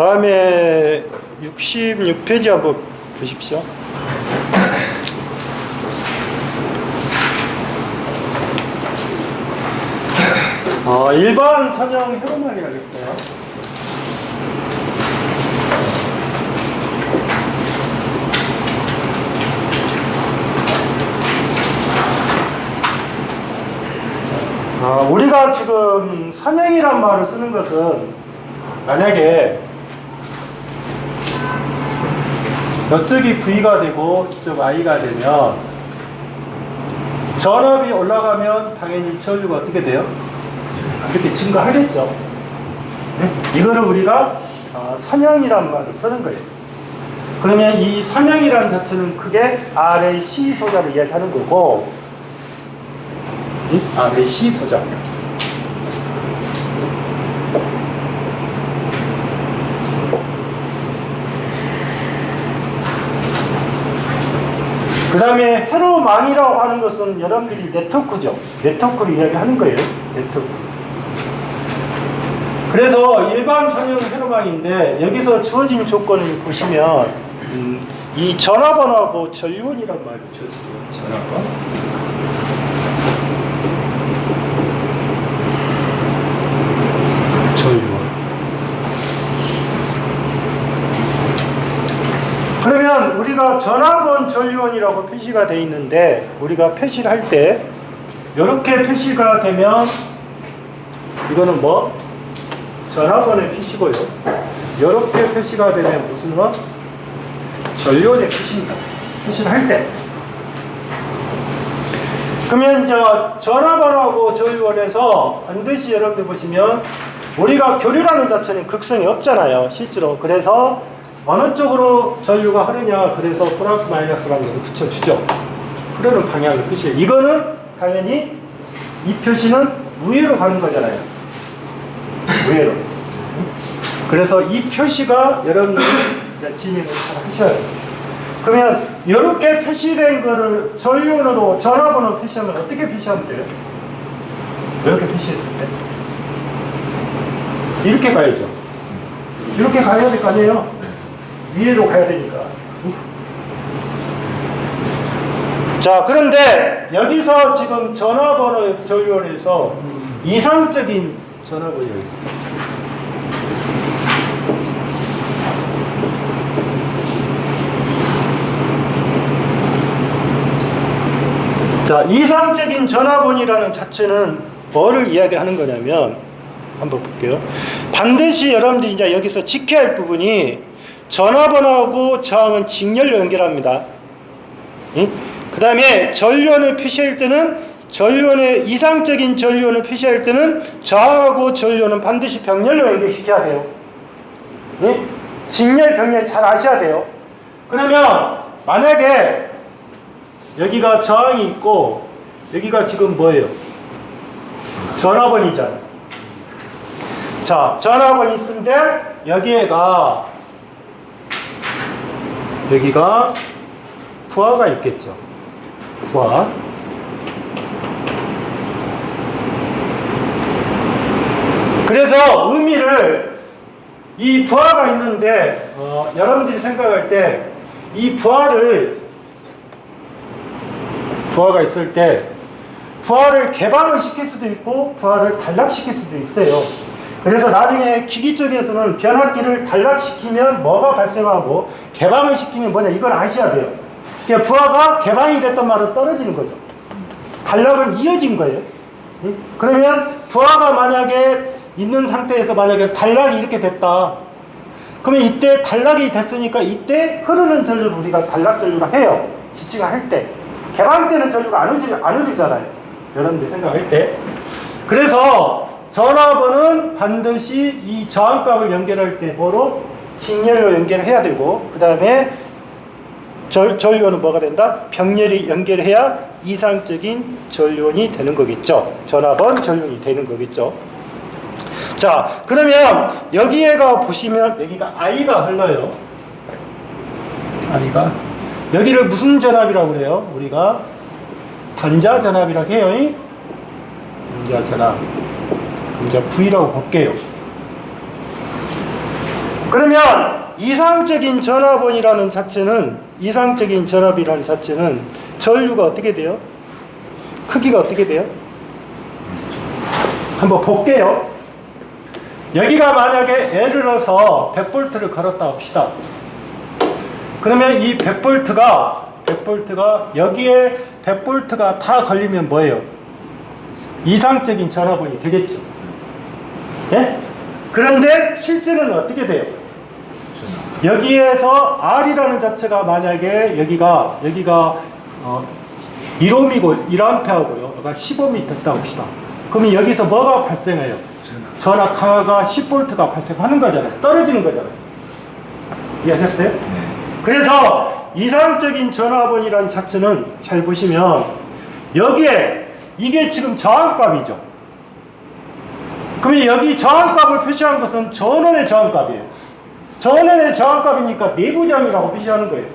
다음에 66페이지 한번 보십시오. 일반 선형 회로망이라고 했어요. 우리가 지금 선형이란 말을 쓰는 것은 만약에 이쪽이 V가 되고 이쪽 I가 되면 전압이 올라가면 당연히 전류가 어떻게 돼요? 그렇게 증가하겠죠. 네? 이거를 우리가 선형이란 말을 쓰는 거예요. 그러면 이 선형이란 자체는 크게 RAC 소자를 이야기하는 거고, RAC 소자. 그 다음에 회로망이라고 하는 것은 여러분들이 네트워크죠. 네트워크를 이야기하는 거예요. 네트워크. 그래서 일반 선형 회로망인데 여기서 주어진 조건을 보시면 이 전화번호하고 전류원이란 말을 줬어요. 전화번. 전류원. 그러면 우리가 전화번 전류원이라고 표시가 되어 있는데 우리가 표시를 할 때 이렇게 표시가 되면 이거는 뭐? 전화번의 표시고요. 이렇게 표시가 되면 무슨 원? 전류원의 표시입니다. 표시를 할 때. 그러면 전화번하고 전류원에서 반드시 여러분들 보시면 우리가 교류라는 자체는 극성이 없잖아요. 실제로. 그래서 어느 쪽으로 전류가 흐르냐, 그래서 플러스 마이너스라는 것을 붙여주죠. 흐르는 방향을 표시해요. 이거는 당연히 이 표시는 우회로 가는 거잖아요. 우회로. 그래서 이 표시가 여러분들이 진행을 잘 하셔야 돼요. 그러면 이렇게 표시된 거를 전류원으로 전화번호 표시하면 어떻게 표시하면 돼요? 이렇게 표시했을 때 이렇게 가야죠. 이렇게 가야 될 거 아니에요? 위로 가야 되니까. 자, 그런데 여기서 지금 전화번호 전류원에서 이상적인 전화번호가 있어요. 자, 이상적인 전화번호라는 자체는 뭐를 이야기하는 거냐면 한번 볼게요. 반드시 여러분들이 이제 여기서 지켜야 할 부분이 전화번호하고 저항은 직렬로 연결합니다. 그 다음에 전류원을 표시할 때는 전류원의 이상적인 전류원을 표시할 때는 저항하고 전류원은 반드시 병렬로 연결시켜야 돼요. 직렬 병렬 잘 아셔야 돼요. 그러면 만약에 여기가 저항이 있고 여기가 지금 뭐예요? 전화번이잖아요. 자, 전화번이 있는데 여기가 부하가 있겠죠. 부하. 그래서 의미를 이 부하가 있는데 여러분들이 생각할 때 이 부하가 있을 때 부하를 개방을 시킬 수도 있고 부하를 단락시킬 수도 있어요. 그래서 나중에 기기 쪽에서는 변압기를 단락시키면 뭐가 발생하고 개방을 시키면 뭐냐, 이걸 아셔야 돼요. 그러니까 부하가 개방이 됐던 말은 떨어지는 거죠. 단락은 이어진 거예요. 그러면 부하가 만약에 있는 상태에서 만약에 단락이 이렇게 됐다. 그러면 이때 단락이 됐으니까 이때 흐르는 전류를 우리가 단락 전류라 해요. 지치가 할 때. 개방되는 전류가 안 흐르잖아요. 여러분들 생각할 때. 그래서 전화번은 반드시 이 저항값을 연결할 때 뭐로? 직렬로 연결해야 되고, 그 다음에 전류원은 뭐가 된다? 병렬이 연결해야 이상적인 전류원이 되는 거겠죠. 전화번 전류원이 되는 거겠죠. 자, 그러면 여기에가 보시면 여기가 I가 흘러요. I가. 여기를 무슨 전압이라고 그래요? 우리가 단자 전압이라고 해요. 단자 전압. 이제 V라고 볼게요. 그러면 이상적인 전화번이라는 자체는 이상적인 전압이라는 자체는 전류가 어떻게 돼요? 크기가 어떻게 돼요? 한번 볼게요. 여기가 만약에 예를 들어서 100V를 걸었다 합시다. 그러면 이 100V가 여기에 100V가 다 걸리면 뭐예요? 이상적인 전화번이 되겠죠. 예? 그런데 실제는 어떻게 돼요? 여기에서 R이라는 자체가 만약에 여기가 1ohm이고 1A고요. 그러니까 10ohm이 됐다 합시다. 그러면 여기서 뭐가 발생해요? 전압 강화가 10V가 발생하는 거잖아요. 떨어지는 거잖아요. 이해하셨어요? 네. 그래서 이상적인 전압원이라는 자체는 잘 보시면 여기에 이게 지금 저항값이죠. 그러면 여기 저항값을 표시한 것은 전원의 저항값이에요. 전원의 저항값이니까 내부저항이라고 표시하는 거예요.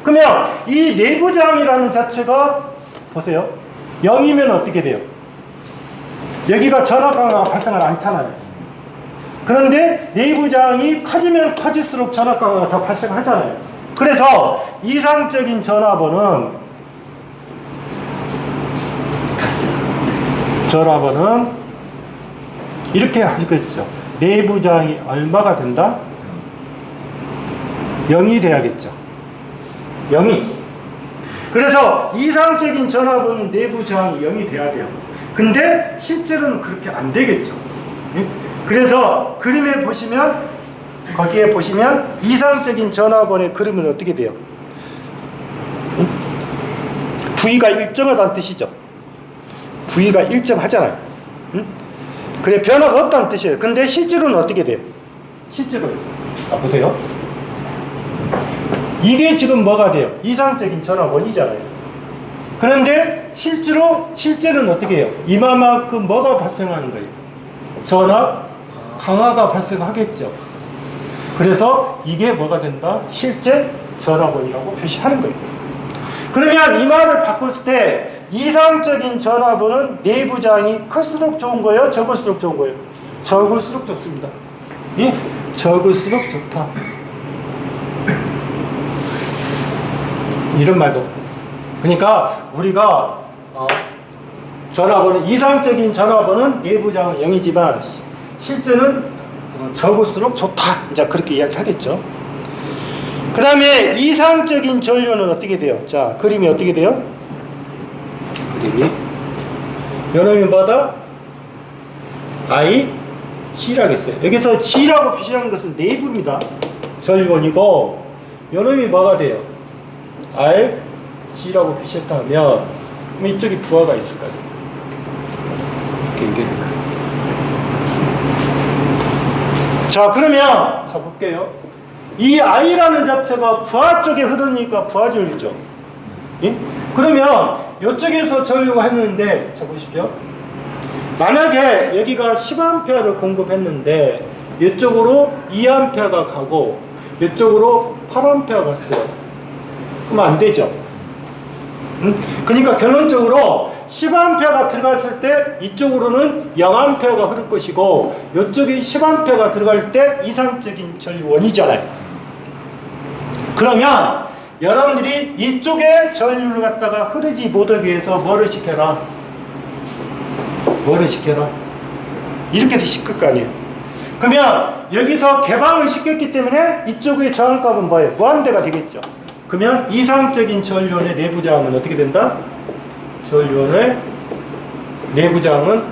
그러면 이 내부저항이라는 자체가 보세요. 0이면 어떻게 돼요? 여기가 전압 강화가 발생을 않잖아요. 그런데 내부저항이 커지면 커질수록 전압 강화가 더 발생하잖아요. 그래서 이상적인 전압원은 이렇게 하겠죠. 내부저항이 얼마가 된다? 0이 돼야겠죠. 0이. 그래서 이상적인 전압은 내부저항이 0이 돼야 돼요. 근데 실제로는 그렇게 안 되겠죠. 그래서 그림에 보시면, 거기에 보시면 이상적인 전압원의 그림은 어떻게 돼요? V가 일정하다는 뜻이죠. V가 일정하잖아요. 그래, 변화가 없다는 뜻이에요. 근데 실제로는 어떻게 돼요? 실제로는. 보세요. 이게 지금 뭐가 돼요? 이상적인 전압원이잖아요. 그런데 실제는 어떻게 해요? 이만큼 뭐가 발생하는 거예요? 전압 강화가 발생하겠죠. 그래서 이게 뭐가 된다? 실제 전압원이라고 표시하는 거예요. 그러면 이 말을 바꿨을 때 이상적인 전압원은 내부저항이 클수록 좋은 거예요? 적을수록 좋은 거예요? 적을수록 좋습니다. 예? 적을수록 좋다. 이런 말도. 그러니까 우리가 전압원은 이상적인 전압원은 내부저항은 0이지만 실제는 적을수록 좋다. 이제 그렇게 이야기를 하겠죠. 그 다음에 이상적인 전류는 어떻게 돼요? 자, 그림이 어떻게 돼요? 그림이 요놈이 뭐다? I, G라고 했어요. 여기서 G라고 표시하는 것은 내부입니다. 전류원이고 요놈이 뭐가 돼요? R, G라고 표시했다면 그럼 이쪽이 부하가 있을 거예요. 이렇게 연결될까요? 자, 그러면 자 볼게요. 이 I라는 자체가 부하 쪽에 흐르니까 부하 전류죠. 예? 그러면 이쪽에서 전류가 했는데 자 보십시오. 만약에 여기가 10A를 공급했는데 이쪽으로 2A가 가고 이쪽으로 8A가 갔어요. 그러면 안 되죠. 그러니까 결론적으로 10A가 들어갔을 때 이쪽으로는 0A가 흐를 것이고 이쪽에 10A가 들어갈 때 이상적인 전류원이잖아요. 그러면 여러분들이 이쪽에 전류를 갖다가 흐르지 못하기 위해서 뭐를 시켜라? 이렇게 시킬 거 아니에요. 그러면 여기서 개방을 시켰기 때문에 이쪽의 저항값은 뭐예요? 무한대가 되겠죠. 그러면 이상적인 전류원의 내부저항은 어떻게 된다? 전류원의 내부저항은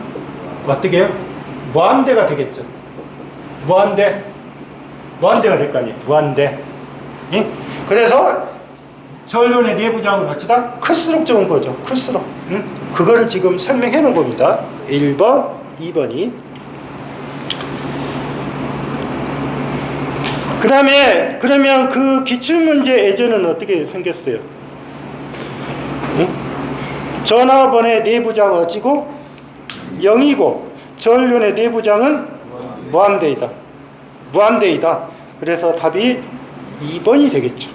어떻게 해요? 무한대가 되겠죠. 무한대가 될 거 아니에요. 무한대. 예? 그래서 전류원의 내부저항은 어쩌다? 클수록 좋은 거죠. 클수록. 그거를 지금 설명해 놓은 겁니다. 1번, 2번이. 그 다음에 그러면 그 기출문제 예제는 어떻게 생겼어요? 응? 전압원의 내부저항은 어찌고 0이고 전류원의 내부저항은 무한대이다. 그래서 답이 2번이 되겠죠.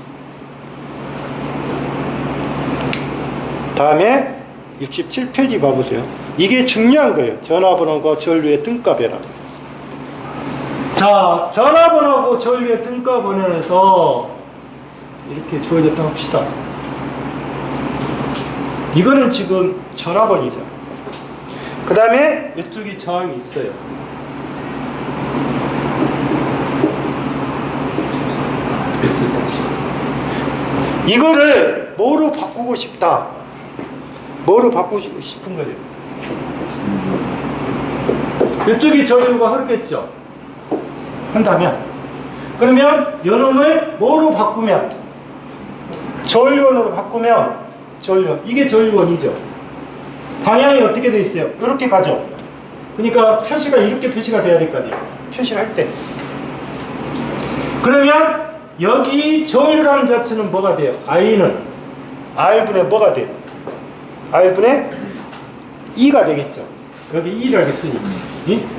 다음에 67페이지 봐보세요. 이게 중요한 거예요. 전압원과 전류의 등가 변화. 자, 전화번호하고 전류의 등가 번호에서 이렇게 주어졌다 합시다. 이거는 지금 전화번이죠. 그 다음에 이쪽이 저항이 있어요. 이거를 뭐로 바꾸고 싶다. 뭐로 바꾸고 싶은 거예요? 이쪽이 전류가 흐르겠죠. 한다면 그러면 요놈을 뭐로 바꾸면, 전류원으로 바꾸면, 전류원, 이게 전류원이죠. 방향이 어떻게 돼 있어요? 이렇게 가죠. 그러니까 표시가 이렇게 표시가 돼야 될 거 아니에요, 표시를 할 때. 그러면 여기 전류라는 자체는 뭐가 돼요? I는 R분의 뭐가 돼요? R분의 E가 되겠죠. 여기 E를 하겠으니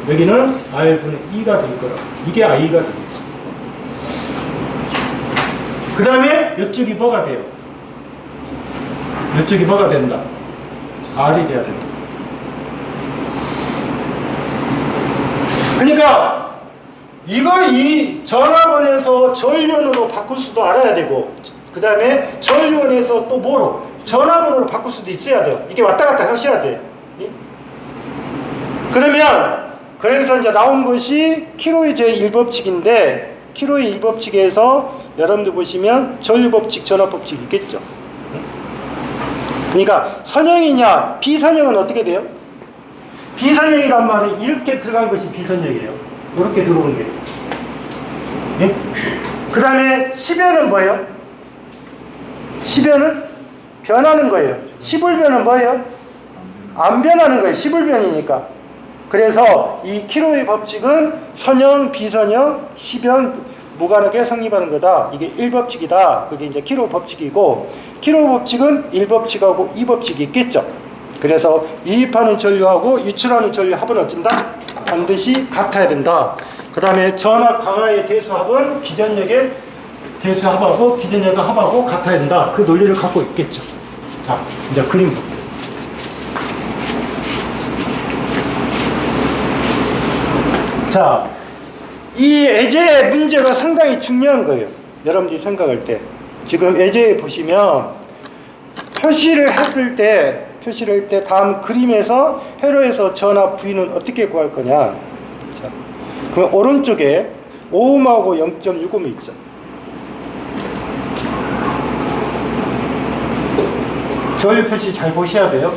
여기는 R분의 E가 될 거라. 이게 I가 되겠죠. 그 다음에 이쪽이 뭐가 돼요? 이쪽이 뭐가 된다? R이 돼야 된다. 그러니까 이 전압원에서 전류원으로 바꿀 수도 알아야 되고, 그 다음에 전류원에서 또 뭐로? 전압원으로 바꿀 수도 있어야 돼요. 이게 왔다 갔다 하셔야 돼요. 그러면 그래서 이제 나온 것이 키로의 제1법칙인데, 키로의 1법칙에서 여러분들 보시면 전류법칙, 전압법칙 있겠죠. 그러니까 선형이냐 비선형은 어떻게 돼요? 비선형이란 말은 이렇게 들어간 것이 비선형이에요. 이렇게 들어오는 게. 예? 그 다음에 시변은 뭐예요? 시변은 변하는 거예요. 시불변은 뭐예요? 안 변하는 거예요. 시불변이니까. 그래서 이 키로의 법칙은 선형, 비선형, 시변 무관하게 성립하는 거다. 이게 1법칙이다. 그게 이제 키로 법칙이고, 키로 법칙은 1법칙하고 2법칙이 있겠죠. 그래서 이입하는 전류하고 유출하는 전류 합은 어쩐다? 반드시 같아야 된다. 그 다음에 전압 강하의 대수합은 기전력의 대수합하고 기전력의 합하고 같아야 된다. 그 논리를 갖고 있겠죠. 자, 이제 그림 볼게요. 자, 이 애제의 문제가 상당히 중요한 거예요. 여러분들이 생각할 때. 지금 애제에 보시면 표시를 했을 때 다음 그림에서 회로에서 전압 V는 어떻게 구할 거냐. 자, 그럼 오른쪽에 5옴하고 0.65옴 있죠. 전류 표시 잘 보셔야 돼요.